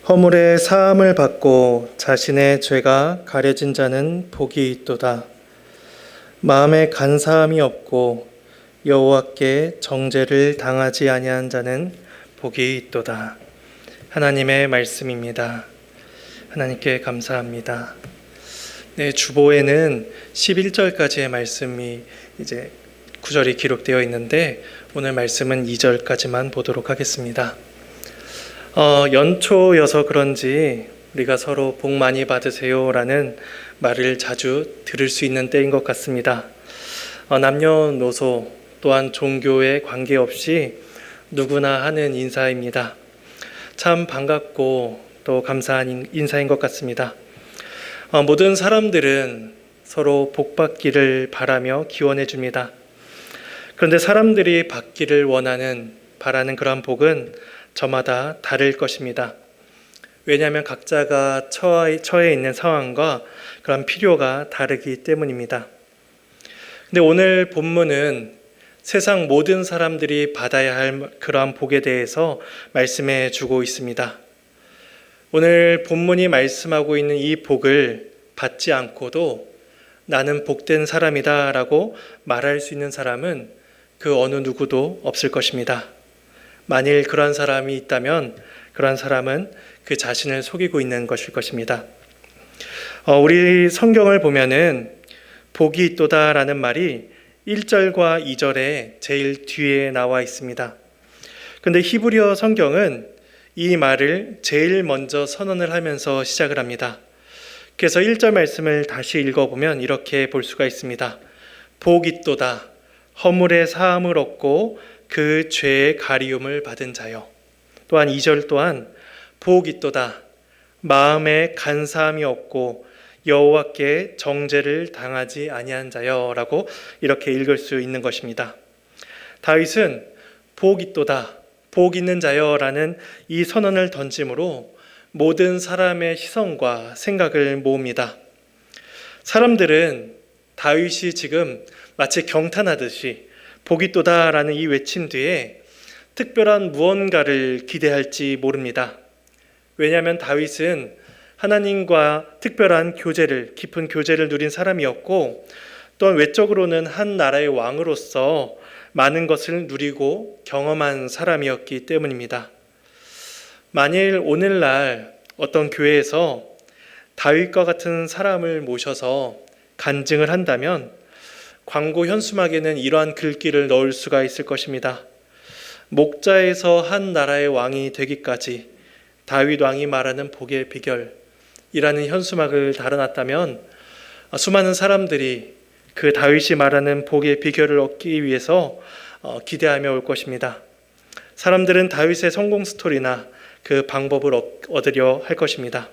허물의 사함을 받고 자신의 죄가 가려진 자는 복이 있도다. 마음에 간사함이 없고 여호와께 정죄를 당하지 아니한 자는 복이 있도다. 하나님의 말씀입니다. 하나님께 감사합니다. 네, 주보에는 11절까지의 말씀이 이제 구절이 기록되어 있는데 오늘 말씀은 2절까지만 보도록 하겠습니다. 연초여서 그런지 우리가 서로 복 많이 받으세요라는 말을 자주 들을 수 있는 때인 것 같습니다. 남녀노소 또한 종교에 관계없이 누구나 하는 인사입니다. 참 반갑고 또 감사한 인사인 것 같습니다. 모든 사람들은 서로 복 받기를 바라며 기원해 줍니다. 그런데 사람들이 받기를 바라는 그러한 복은 저마다 다를 것입니다. 왜냐하면 각자가 처해 있는 상황과 그런 필요가 다르기 때문입니다. 근데 오늘 본문은 세상 모든 사람들이 받아야 할 그러한 복에 대해서 말씀해 주고 있습니다. 오늘 본문이 말씀하고 있는 이 복을 받지 않고도 나는 복된 사람이다 라고 말할 수 있는 사람은 그 어느 누구도 없을 것입니다. 만일 그런 사람이 있다면 그런 사람은 그 자신을 속이고 있는 것일 것입니다. 우리 성경을 보면은 복이 있도다라는 말이 1절과 2절에 제일 뒤에 나와 있습니다. 그런데 히브리어 성경은 이 말을 제일 먼저 선언을 하면서 시작을 합니다. 그래서 1절 말씀을 다시 읽어보면 이렇게 볼 수가 있습니다. 복 있도다. 허물의 사함을 얻고 그 죄의 가리움을 받은 자요. 또한 2절 또한 복 있도다. 마음에 간사함이 없고 여호와께 정죄를 당하지 아니한 자요 라고 이렇게 읽을 수 있는 것입니다. 다윗은 복 있도다. 복 있는 자요 라는 이 선언을 던짐으로 모든 사람의 시선과 생각을 모읍니다. 사람들은 다윗이 지금 마치 경탄하듯이 복이 있도다라는 이 외침 뒤에 특별한 무언가를 기대할지 모릅니다. 왜냐하면 다윗은 하나님과 특별한 깊은 교제를 누린 사람이었고 또한 외적으로는 한 나라의 왕으로서 많은 것을 누리고 경험한 사람이었기 때문입니다. 만일 오늘날 어떤 교회에서 다윗과 같은 사람을 모셔서 간증을 한다면 광고 현수막에는 이러한 글귀를 넣을 수가 있을 것입니다. 목자에서 한 나라의 왕이 되기까지 다윗 왕이 말하는 복의 비결이라는 현수막을 달아놨다면 수많은 사람들이 그 다윗이 말하는 복의 비결을 얻기 위해서 기대하며 올 것입니다. 사람들은 다윗의 성공 스토리나 그 방법을 얻으려 할 것입니다.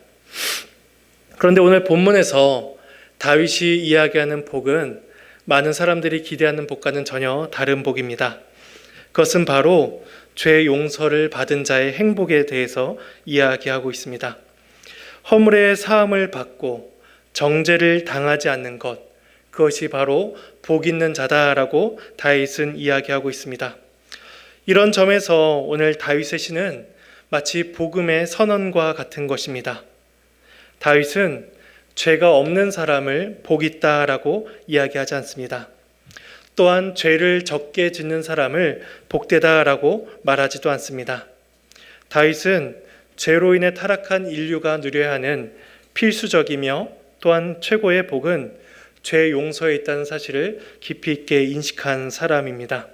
그런데 오늘 본문에서 다윗이 이야기하는 복은 많은 사람들이 기대하는 복과는 전혀 다른 복입니다. 그것은 바로 죄 용서를 받은 자의 행복에 대해서 이야기하고 있습니다. 허물의 사함을 받고 정죄를 당하지 않는 것, 그것이 바로 복 있는 자다라고 다윗은 이야기하고 있습니다. 이런 점에서 오늘 다윗의 시는 마치 복음의 선언과 같은 것입니다. 다윗은 죄가 없는 사람을 복 있다라고 이야기하지 않습니다. 또한 죄를 적게 짓는 사람을 복되다라고 말하지도 않습니다. 다윗은 죄로 인해 타락한 인류가 누려야 하는 필수적이며 또한 최고의 복은 죄 용서에 있다는 사실을 깊이 있게 인식한 사람입니다.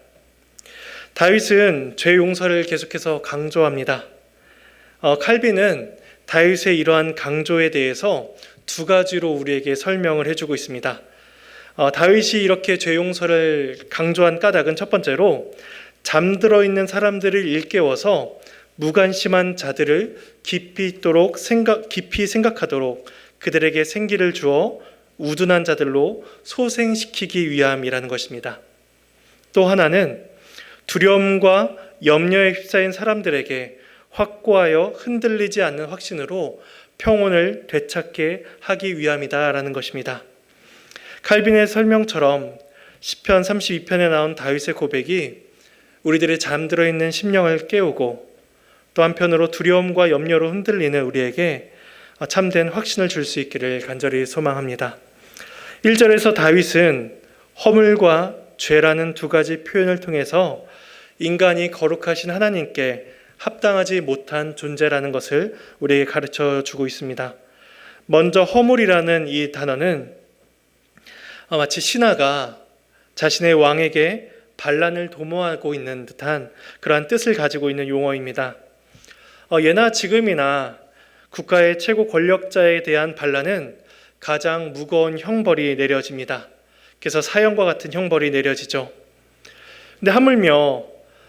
다윗은 죄 용서를 계속해서 강조합니다. 칼빈은 다윗의 이러한 강조에 대해서 두 가지로 우리에게 설명을 해주고 있습니다. 다윗이 이렇게 죄 용서를 강조한 까닭은 첫 번째로 잠들어 있는 사람들을 일깨워서 무관심한 자들을 깊이 생각하도록 그들에게 생기를 주어 우둔한 자들로 소생시키기 위함이라는 것입니다. 또 하나는 두려움과 염려에 휩싸인 사람들에게 확고하여 흔들리지 않는 확신으로 평온을 되찾게 하기 위함이다라는 것입니다. 칼빈의 설명처럼 시편 32편에 나온 다윗의 고백이 우리들의 잠들어 있는 심령을 깨우고 또 한편으로 두려움과 염려로 흔들리는 우리에게 참된 확신을 줄 수 있기를 간절히 소망합니다. 1절에서 다윗은 허물과 죄라는 두 가지 표현을 통해서 인간이 거룩하신 하나님께 합당하지 못한 존재라는 것을 우리에게 가르쳐 주고 있습니다. 먼저 허물이라는 이 단어는 마치 신하가 자신의 왕에게 반란을 도모하고 있는 듯한 그러한 뜻을 가지고 있는 용어입니다. 예나 지금이나 국가의 최고 권력자에 대한 반란은 가장 무거운 형벌이 내려집니다. 그래서 사형과 같은 형벌이 내려지죠. 근데 하물며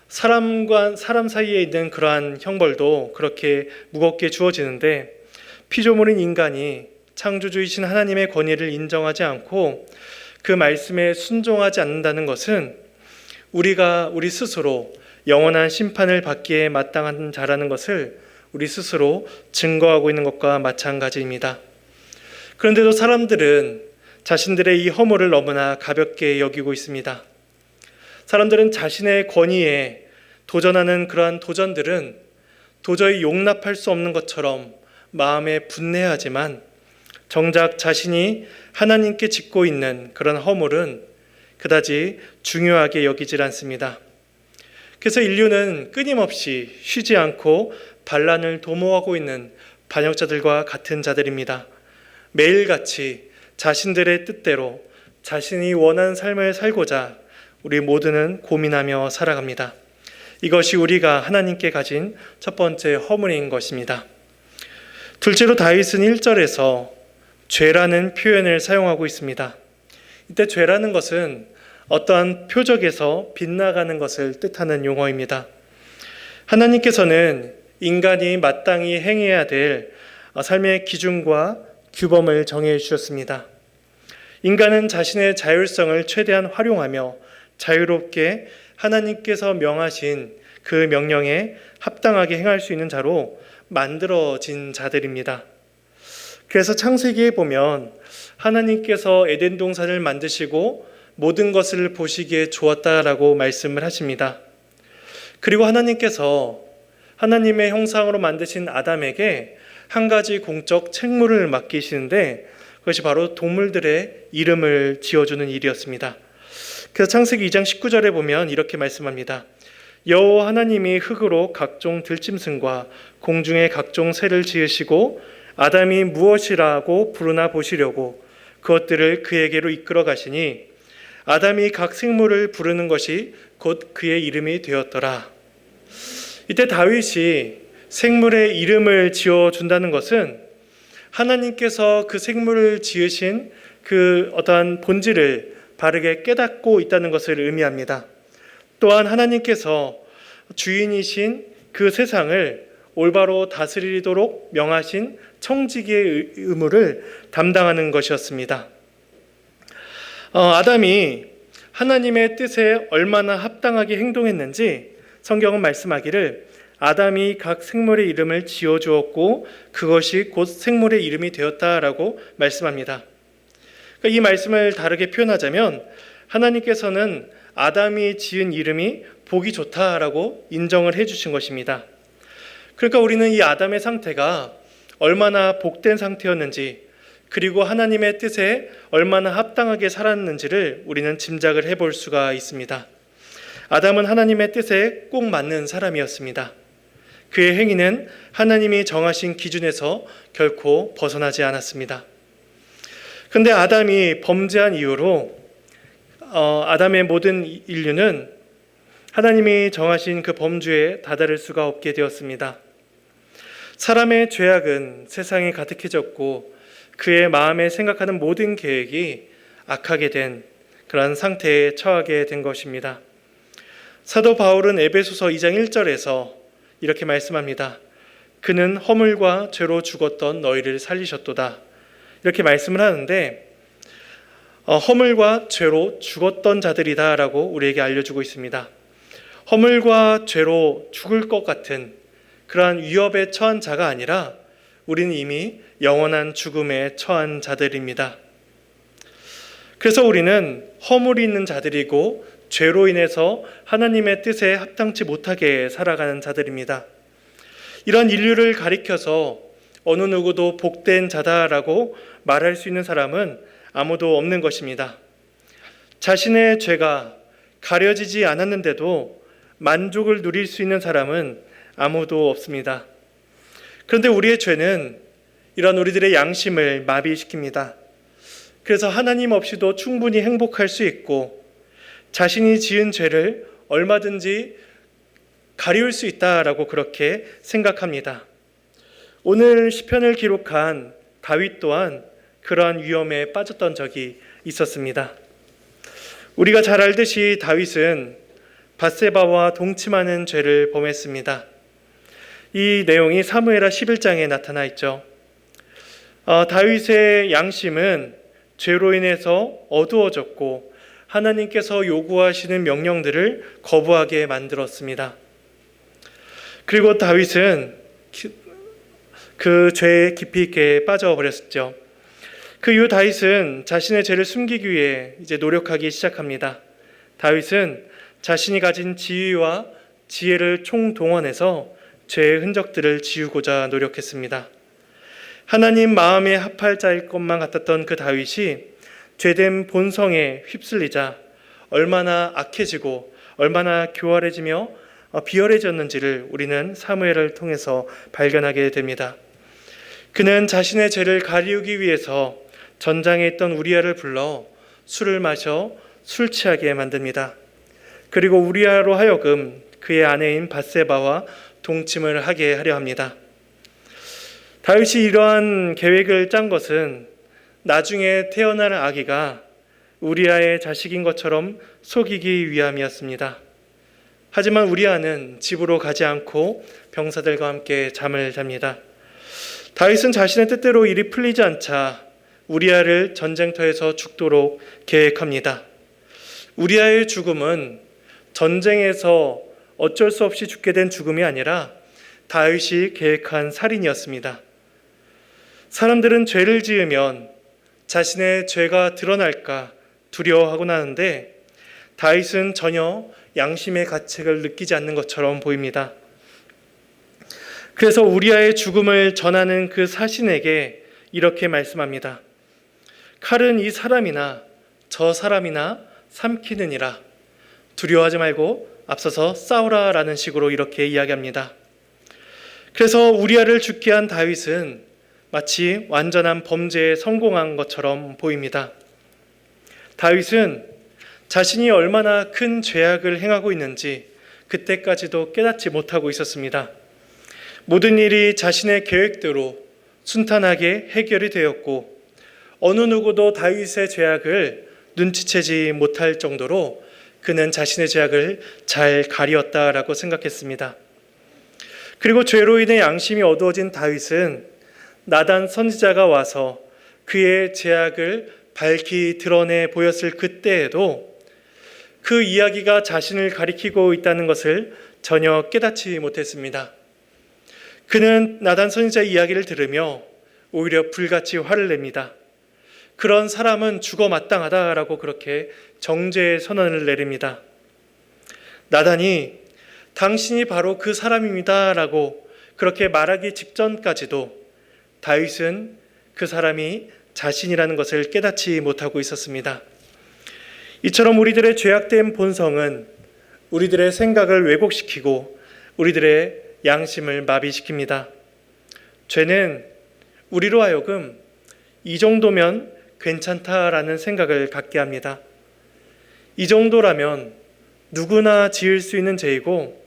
사람과 사람 사이에 있는 그러한 형벌도 그렇게 무겁게 주어지는데 피조물인 인간이 창조주이신 하나님의 권위를 인정하지 않고 그 말씀에 순종하지 않는다는 것은 우리 스스로 영원한 심판을 받기에 마땅한 자라는 것을 우리 스스로 증거하고 있는 것과 마찬가지입니다. 그런데도 사람들은 자신들의 이 허물을 너무나 가볍게 여기고 있습니다. 사람들은 자신의 권위에 도전하는 그러한 도전들은 도저히 용납할 수 없는 것처럼 마음에 분해하지만 정작 자신이 하나님께 짓고 있는 그런 허물은 그다지 중요하게 여기질 않습니다. 그래서 인류는 끊임없이 쉬지 않고 반란을 도모하고 있는 반역자들과 같은 자들입니다. 매일같이 자신들의 뜻대로 자신이 원하는 삶을 살고자 우리 모두는 고민하며 살아갑니다. 이것이 우리가 하나님께 가진 첫 번째 허물인 것입니다. 둘째로 다윗은 1절에서 죄라는 표현을 사용하고 있습니다. 이때 죄라는 것은 어떠한 표적에서 빗나가는 것을 뜻하는 용어입니다. 하나님께서는 인간이 마땅히 행해야 될 삶의 기준과 규범을 정해 주셨습니다. 인간은 자신의 자율성을 최대한 활용하며 자유롭게 하나님께서 명하신 그 명령에 합당하게 행할 수 있는 자로 만들어진 자들입니다. 그래서 창세기에 보면 하나님께서 에덴 동산을 만드시고 모든 것을 보시기에 좋았다라고 말씀을 하십니다. 그리고 하나님께서 하나님의 형상으로 만드신 아담에게 한 가지 공적 책무를 맡기시는데 그것이 바로 동물들의 이름을 지어주는 일이었습니다. 그래서 창세기 2장 19절에 보면 이렇게 말씀합니다. 여호와 하나님이 흙으로 각종 들짐승과 공중의 각종 새를 지으시고 아담이 무엇이라고 부르나 보시려고 그것들을 그에게로 이끌어 가시니 아담이 각 생물을 부르는 것이 곧 그의 이름이 되었더라. 이때 다윗이 생물의 이름을 지어준다는 것은 하나님께서 그 생물을 지으신 그 어떠한 본질을 바르게 깨닫고 있다는 것을 의미합니다. 또한 하나님께서 주인이신 그 세상을 올바로 다스리도록 명하신 청지기의 의무를 담당하는 것이었습니다. 아담이 하나님의 뜻에 얼마나 합당하게 행동했는지 성경은 말씀하기를 아담이 각 생물의 이름을 지어주었고 그것이 곧 생물의 이름이 되었다라고 말씀합니다. 이 말씀을 다르게 표현하자면 하나님께서는 아담이 지은 이름이 보기 좋다라고 인정을 해주신 것입니다. 그러니까 우리는 이 아담의 상태가 얼마나 복된 상태였는지 그리고 하나님의 뜻에 얼마나 합당하게 살았는지를 우리는 짐작을 해볼 수가 있습니다. 아담은 하나님의 뜻에 꼭 맞는 사람이었습니다. 그의 행위는 하나님이 정하신 기준에서 결코 벗어나지 않았습니다. 그런데 아담이 범죄한 이후로 아담의 모든 인류는 하나님이 정하신 그 범주에 다다를 수가 없게 되었습니다. 사람의 죄악은 세상에 가득해졌고 그의 마음에 생각하는 모든 계획이 악하게 된 그런 상태에 처하게 된 것입니다. 사도 바울은 에베소서 2장 1절에서 이렇게 말씀합니다. 그는 허물과 죄로 죽었던 너희를 살리셨도다. 이렇게 말씀을 하는데 허물과 죄로 죽었던 자들이다라고 우리에게 알려주고 있습니다. 허물과 죄로 죽을 것 같은 그러한 위협에 처한 자가 아니라 우리는 이미 영원한 죽음에 처한 자들입니다. 그래서 우리는 허물이 있는 자들이고 죄로 인해서 하나님의 뜻에 합당치 못하게 살아가는 자들입니다. 이런 인류를 가리켜서 어느 누구도 복된 자다라고 말할 수 있는 사람은 아무도 없는 것입니다. 자신의 죄가 가려지지 않았는데도 만족을 누릴 수 있는 사람은 아무도 없습니다. 그런데 우리의 죄는 이런 우리들의 양심을 마비시킵니다. 그래서 하나님 없이도 충분히 행복할 수 있고 자신이 지은 죄를 얼마든지 가리울 수 있다라고 그렇게 생각합니다. 오늘 시편을 기록한 다윗 또한 그러한 위험에 빠졌던 적이 있었습니다. 우리가 잘 알듯이 다윗은 밧세바와 동침하는 죄를 범했습니다. 이 내용이 사무엘하 11장에 나타나 있죠. 다윗의 양심은 죄로 인해서 어두워졌고 하나님께서 요구하시는 명령들을 거부하게 만들었습니다. 그리고 다윗은 그 죄에 깊이 있게 빠져버렸죠. 그 이후 다윗은 자신의 죄를 숨기기 위해 이제 노력하기 시작합니다. 다윗은 자신이 가진 지위와 지혜를 총동원해서 죄의 흔적들을 지우고자 노력했습니다. 하나님 마음에 합할 자일 것만 같았던 그 다윗이 죄된 본성에 휩쓸리자 얼마나 악해지고 얼마나 교활해지며 비열해졌는지를 우리는 사무엘을 통해서 발견하게 됩니다. 그는 자신의 죄를 가리우기 위해서 전장에 있던 우리아를 불러 술을 마셔 술 취하게 만듭니다. 그리고 우리아로 하여금 그의 아내인 밧세바와 동침을 하게 하려 합니다. 다윗이 이러한 계획을 짠 것은 나중에 태어날 아기가 우리아의 자식인 것처럼 속이기 위함이었습니다. 하지만 우리아는 집으로 가지 않고 병사들과 함께 잠을 잡니다. 다윗은 자신의 뜻대로 일이 풀리지 않자 우리아를 전쟁터에서 죽도록 계획합니다. 우리아의 죽음은 전쟁에서 어쩔 수 없이 죽게 된 죽음이 아니라 다윗이 계획한 살인이었습니다. 사람들은 죄를 지으면 자신의 죄가 드러날까 두려워하곤 하는데 다윗은 전혀 양심의 가책을 느끼지 않는 것처럼 보입니다. 그래서 우리아의 죽음을 전하는 그 사신에게 이렇게 말씀합니다. 칼은 이 사람이나 저 사람이나 삼키느니라. 두려워하지 말고 앞서서 싸우라 라는 식으로 이렇게 이야기합니다. 그래서 우리아를 죽게 한 다윗은 마치 완전한 범죄에 성공한 것처럼 보입니다. 다윗은 자신이 얼마나 큰 죄악을 행하고 있는지 그때까지도 깨닫지 못하고 있었습니다. 모든 일이 자신의 계획대로 순탄하게 해결이 되었고 어느 누구도 다윗의 죄악을 눈치채지 못할 정도로 그는 자신의 죄악을 잘 가리었다라고 생각했습니다. 그리고 죄로 인해 양심이 어두워진 다윗은 나단 선지자가 와서 그의 죄악을 밝히 드러내 보였을 그때에도 그 이야기가 자신을 가리키고 있다는 것을 전혀 깨닫지 못했습니다. 그는 나단 선지자의 이야기를 들으며 오히려 불같이 화를 냅니다. 그런 사람은 죽어 마땅하다라고 그렇게 정죄의 선언을 내립니다. 나단이 당신이 바로 그 사람입니다라고 그렇게 말하기 직전까지도 다윗은 그 사람이 자신이라는 것을 깨닫지 못하고 있었습니다. 이처럼 우리들의 죄악된 본성은 우리들의 생각을 왜곡시키고 우리들의 양심을 마비시킵니다. 죄는 우리로 하여금 이 정도면 괜찮다라는 생각을 갖게 합니다. 이 정도라면 누구나 지을 수 있는 죄이고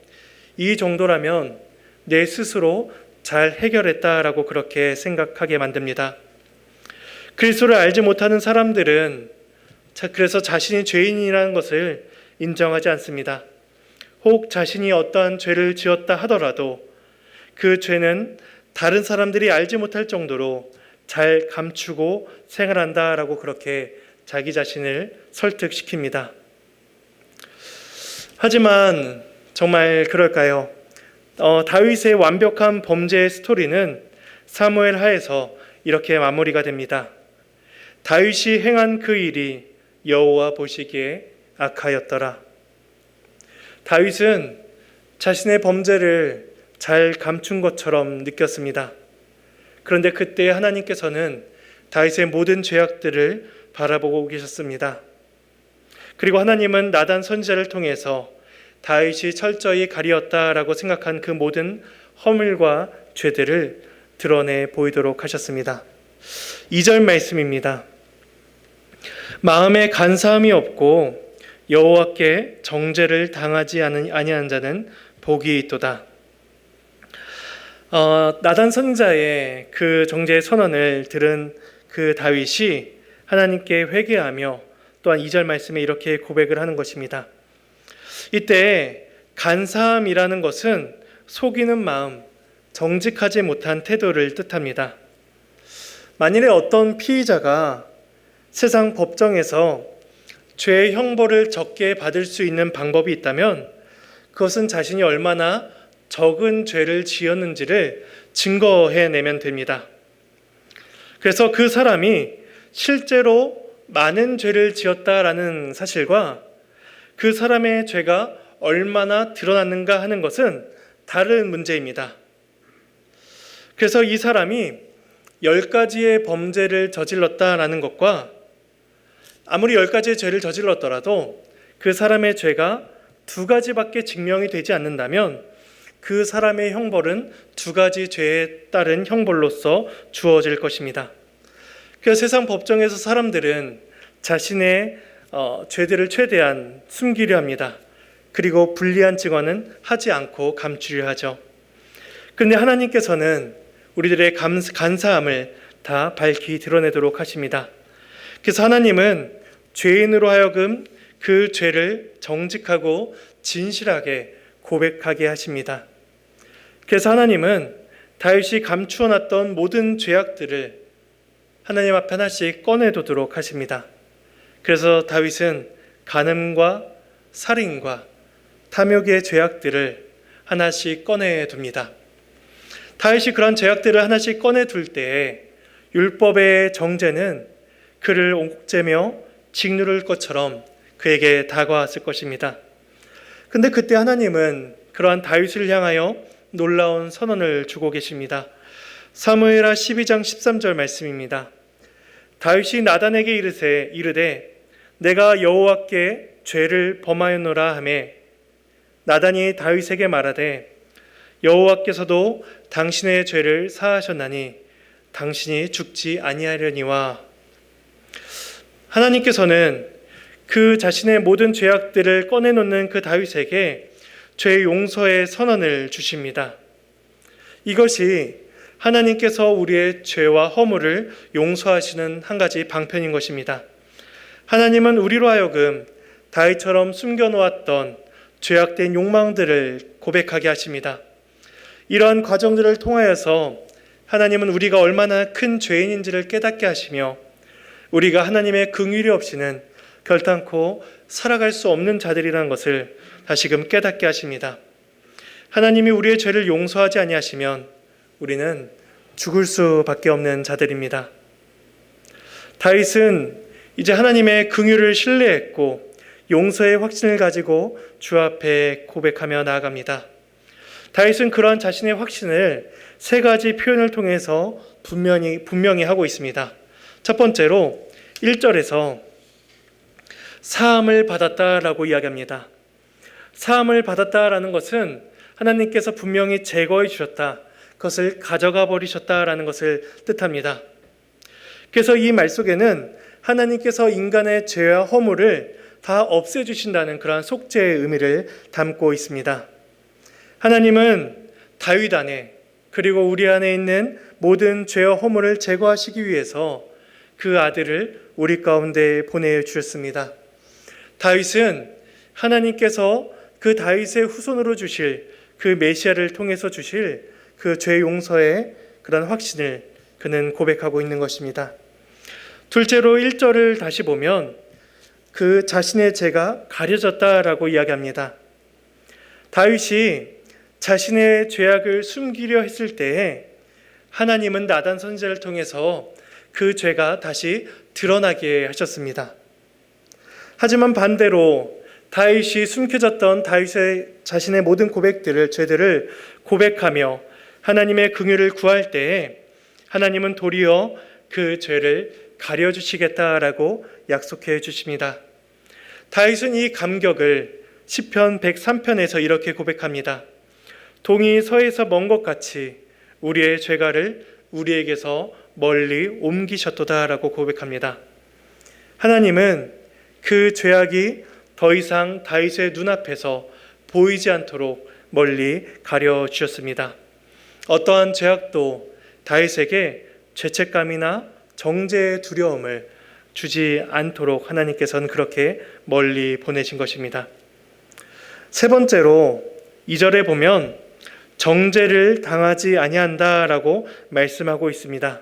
이 정도라면 내 스스로 잘 해결했다라고 그렇게 생각하게 만듭니다. 그리스도를 알지 못하는 사람들은 그래서 자신이 죄인이라는 것을 인정하지 않습니다. 혹 자신이 어떠한 죄를 지었다 하더라도 그 죄는 다른 사람들이 알지 못할 정도로 잘 감추고 생활한다라고 그렇게 자기 자신을 설득시킵니다. 하지만 정말 그럴까요? 다윗의 완벽한 범죄의 스토리는 사무엘 하에서 이렇게 마무리가 됩니다. 다윗이 행한 그 일이 여호와 보시기에 악하였더라. 다윗은 자신의 범죄를 잘 감춘 것처럼 느꼈습니다. 그런데 그때 하나님께서는 다윗의 모든 죄악들을 바라보고 계셨습니다. 그리고 하나님은 나단 선지자를 통해서 다윗이 철저히 가리었다라고 생각한 그 모든 허물과 죄들을 드러내 보이도록 하셨습니다. 2절 말씀입니다. 마음에 간사함이 없고 여호와께 정죄를 당하지 아니한 자는 복이 있도다. 나단 선지자의 그 정죄의 선언을 들은 그 다윗이 하나님께 회개하며 또한 2절 말씀에 이렇게 고백을 하는 것입니다. 이때 간사함이라는 것은 속이는 마음, 정직하지 못한 태도를 뜻합니다. 만일에 어떤 피의자가 세상 법정에서 죄의 형벌을 적게 받을 수 있는 방법이 있다면 그것은 자신이 얼마나 적은 죄를 지었는지를 증거해내면 됩니다. 그래서 그 사람이 실제로 많은 죄를 지었다라는 사실과 그 사람의 죄가 얼마나 드러났는가 하는 것은 다른 문제입니다. 그래서 이 사람이 10가지의 범죄를 저질렀다라는 것과 아무리 10가지의 죄를 저질렀더라도 그 사람의 죄가 2가지밖에 증명이 되지 않는다면 그 사람의 형벌은 2가지 죄에 따른 형벌로서 주어질 것입니다. 그래서 세상 법정에서 사람들은 자신의 죄들을 최대한 숨기려 합니다. 그리고 불리한 증언은 하지 않고 감추려 하죠. 그런데 하나님께서는 우리들의 간사함을 다 밝히 드러내도록 하십니다. 그래서 하나님은 죄인으로 하여금 그 죄를 정직하고 진실하게 고백하게 하십니다. 그래서 하나님은 다윗이 감추어놨던 모든 죄악들을 하나님 앞에 하나씩 꺼내두도록 하십니다. 그래서 다윗은 간음과 살인과 탐욕의 죄악들을 하나씩 꺼내둡니다. 다윗이 그런 죄악들을 하나씩 꺼내둘 때에 율법의 정죄는 그를 옥죄며 짓누를 것처럼 그에게 다가왔을 것입니다. 근데 그때 하나님은 그러한 다윗을 향하여 놀라운 선언을 주고 계십니다. 사무엘하 12장 13절 말씀입니다. 다윗이 나단에게 이르되 내가 여호와께 죄를 범하였노라 하매 나단이 다윗에게 말하되 여호와께서도 당신의 죄를 사하셨나니 당신이 죽지 아니하려니와. 하나님께서는 그 자신의 모든 죄악들을 꺼내놓는 그 다윗에게 죄 용서의 선언을 주십니다. 이것이 하나님께서 우리의 죄와 허물을 용서하시는 한 가지 방편인 것입니다. 하나님은 우리로 하여금 다윗처럼 숨겨놓았던 죄악된 욕망들을 고백하게 하십니다. 이러한 과정들을 통하여서 하나님은 우리가 얼마나 큰 죄인인지를 깨닫게 하시며 우리가 하나님의 긍휼이 없이는 결단코 살아갈 수 없는 자들이라는 것을 다시금 깨닫게 하십니다. 하나님이 우리의 죄를 용서하지 아니하시면 우리는 죽을 수밖에 없는 자들입니다. 다윗은 이제 하나님의 긍휼을 신뢰했고 용서의 확신을 가지고 주 앞에 고백하며 나아갑니다. 다윗은 그러한 자신의 확신을 3가지 표현을 통해서 분명히 하고 있습니다. 첫 번째로 1절에서 사함을 받았다라고 이야기합니다. 사함을 받았다라는 것은 하나님께서 분명히 제거해 주셨다, 그것을 가져가 버리셨다라는 것을 뜻합니다. 그래서 이 말 속에는 하나님께서 인간의 죄와 허물을 다 없애주신다는 그러한 속죄의 의미를 담고 있습니다. 하나님은 다윗 안에 그리고 우리 안에 있는 모든 죄와 허물을 제거하시기 위해서 그 아들을 우리 가운데 보내주셨습니다. 다윗은 하나님께서 그 다윗의 후손으로 주실 그 메시아를 통해서 주실 그 죄 용서의 그런 확신을 그는 고백하고 있는 것입니다. 둘째로 1절을 다시 보면 그 자신의 죄가 가려졌다라고 이야기합니다. 다윗이 자신의 죄악을 숨기려 했을 때에 하나님은 나단 선지자를 통해서 그 죄가 다시 드러나게 하셨습니다. 하지만 반대로 다윗이 숨겨졌던 다윗의 자신의 모든 고백들을, 죄들을 고백하며 하나님의 긍휼을 구할 때에 하나님은 도리어 그 죄를 가려주시겠다라고 약속해 주십니다. 다윗은 이 감격을 시편 103편에서 이렇게 고백합니다. 동이 서에서 먼 것 같이 우리의 죄가를 우리에게서 멀리 옮기셨도다라고 고백합니다. 하나님은 그 죄악이 더 이상 다윗의 눈앞에서 보이지 않도록 멀리 가려주셨습니다. 어떠한 죄악도 다윗에게 죄책감이나 정죄의 두려움을 주지 않도록 하나님께서는 그렇게 멀리 보내신 것입니다. 세 번째로 2절에 보면 정죄를 당하지 아니한다라고 말씀하고 있습니다.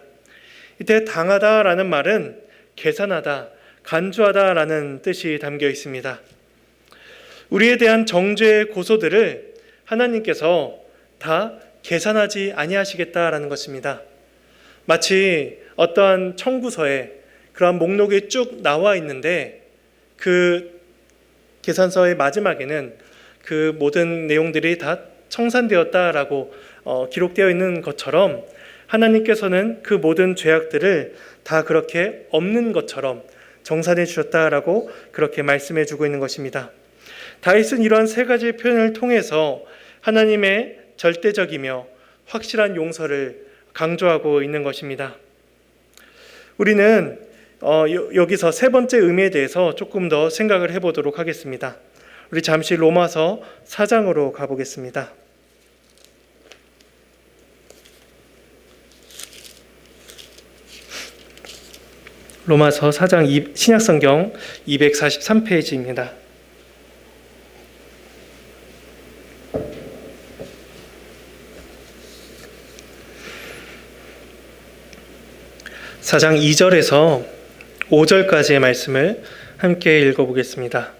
이때 당하다라는 말은 계산하다, 간주하다라는 뜻이 담겨 있습니다. 우리에 대한 정죄의 고소들을 하나님께서 다 계산하지 아니하시겠다라는 것입니다. 마치 어떠한 청구서에 그러한 목록이 쭉 나와 있는데 그 계산서의 마지막에는 그 모든 내용들이 다 청산되었다라고 기록되어 있는 것처럼 하나님께서는 그 모든 죄악들을 다 그렇게 없는 것처럼 정산해 주셨다라고 그렇게 말씀해 주고 있는 것입니다. 다윗은 이러한 세 가지 표현을 통해서 하나님의 절대적이며 확실한 용서를 강조하고 있는 것입니다. 우리는 여기서 세 번째 의미에 대해서 조금 더 생각을 해보도록 하겠습니다. 우리 잠시 로마서 4장으로 가보겠습니다. 로마서 4장 신약성경 243페이지입니다. (4장) 2절에서 5절까지의 말씀을 함께 읽어보겠습니다.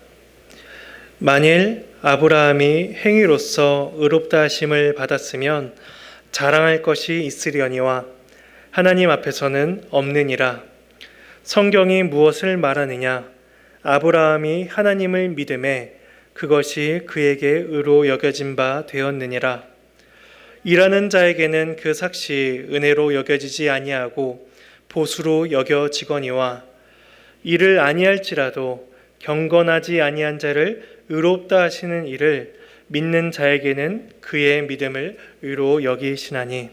만일 아브라함이 행위로서 의롭다 하심을 받았으면 자랑할 것이 있으려니와 하나님 앞에서는 없느니라. 성경이 무엇을 말하느냐? 아브라함이 하나님을 믿음에 그것이 그에게 의로 여겨진 바 되었느니라. 일하는 자에게는 그 삭시 은혜로 여겨지지 아니하고 보수로 여겨지거니와 일을 아니할지라도 경건하지 아니한 자를 의롭다 하시는 이를 믿는 자에게는 그의 믿음을 의로 여기시나니.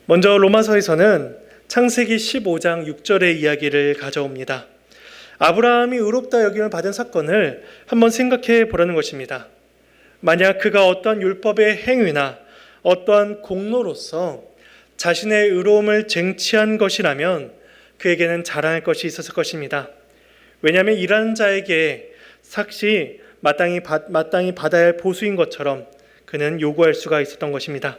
먼저 로마서에서는 창세기 15장 6절의 이야기를 가져옵니다. 아브라함이 의롭다 여김을 받은 사건을 한번 생각해 보라는 것입니다. 만약 그가 어떤 율법의 행위나 어떠한 공로로서 자신의 의로움을 쟁취한 것이라면 그에게는 자랑할 것이 있었을 것입니다. 왜냐하면 일하는 자에게 삭시 마땅히 받아야 할 보수인 것처럼 그는 요구할 수가 있었던 것입니다.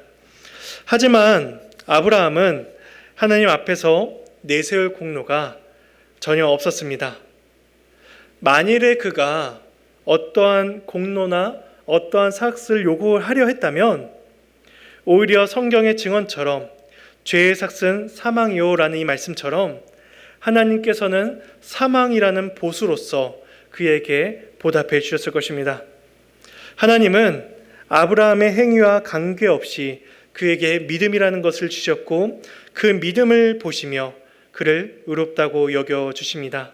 하지만 아브라함은 하나님 앞에서 내세울 공로가 전혀 없었습니다. 만일에 그가 어떠한 공로나 어떠한 삭스를 요구하려 했다면 오히려 성경의 증언처럼 죄의 삭스는 사망이요라는 이 말씀처럼 하나님께서는 사망이라는 보수로서 그에게 보답해 주셨을 것입니다. 하나님은 아브라함의 행위와 관계없이 그에게 믿음이라는 것을 주셨고 그 믿음을 보시며 그를 의롭다고 여겨주십니다.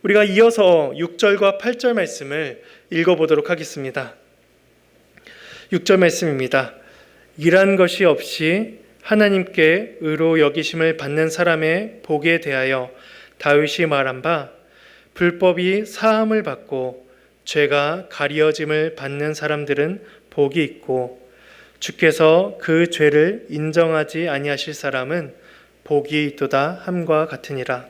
우리가 이어서 6절과 8절 말씀을 읽어보도록 하겠습니다. 6절 말씀입니다. 일한 것이 없이 하나님께 의로 여기심을 받는 사람의 복에 대하여 다윗이 말한 바 불법이 사함을 받고 죄가 가리어짐을 받는 사람들은 복이 있고 주께서 그 죄를 인정하지 아니하실 사람은 복이 있도다 함과 같으니라.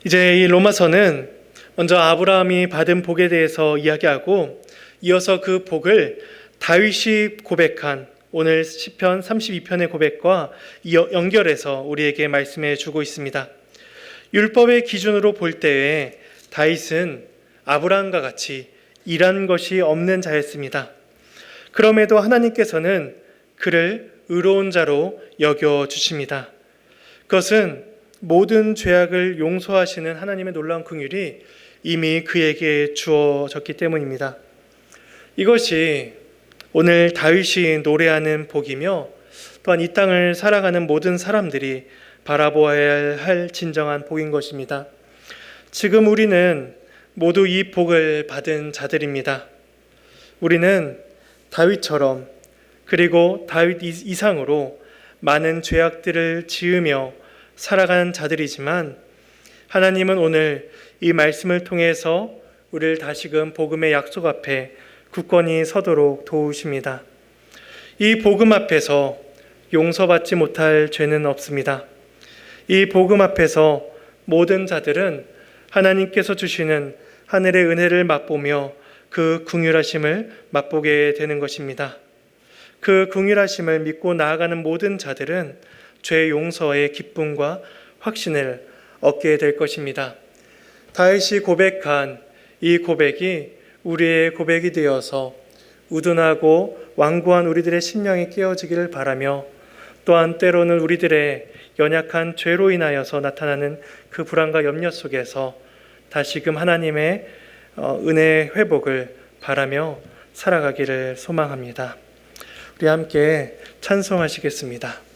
이제 이 로마서는 먼저 아브라함이 받은 복에 대해서 이야기하고 이어서 그 복을 다윗이 고백한 오늘 시편 32편의 고백과 연결해서 우리에게 말씀해 주고 있습니다. 율법의 기준으로 볼 때에 다윗은 아브라함과 같이 일한 것이 없는 자였습니다. 그럼에도 하나님께서는 그를 의로운 자로 여겨주십니다. 그것은 모든 죄악을 용서하시는 하나님의 놀라운 긍휼이 이미 그에게 주어졌기 때문입니다. 이것이 오늘 다윗이 노래하는 복이며 또한 이 땅을 살아가는 모든 사람들이 바라보아야 할 진정한 복인 것입니다. 지금 우리는 모두 이 복을 받은 자들입니다. 우리는 다윗처럼 그리고 다윗 이상으로 많은 죄악들을 지으며 살아가는 자들이지만 하나님은 오늘 이 말씀을 통해서 우리를 다시금 복음의 약속 앞에 굳건히 서도록 도우십니다. 이 복음 앞에서 용서받지 못할 죄는 없습니다. 이 복음 앞에서 모든 자들은 하나님께서 주시는 하늘의 은혜를 맛보며 그 긍휼하심을 맛보게 되는 것입니다. 그 긍휼하심을 믿고 나아가는 모든 자들은 죄 용서의 기쁨과 확신을 얻게 될 것입니다. 다윗이 고백한 이 고백이 우리의 고백이 되어서 우둔하고 완고한 우리들의 심령이 깨어지기를 바라며 또한 때로는 우리들의 연약한 죄로 인하여서 나타나는 그 불안과 염려 속에서 다시금 하나님의 은혜의 회복을 바라며 살아가기를 소망합니다. 우리 함께 찬송하시겠습니다.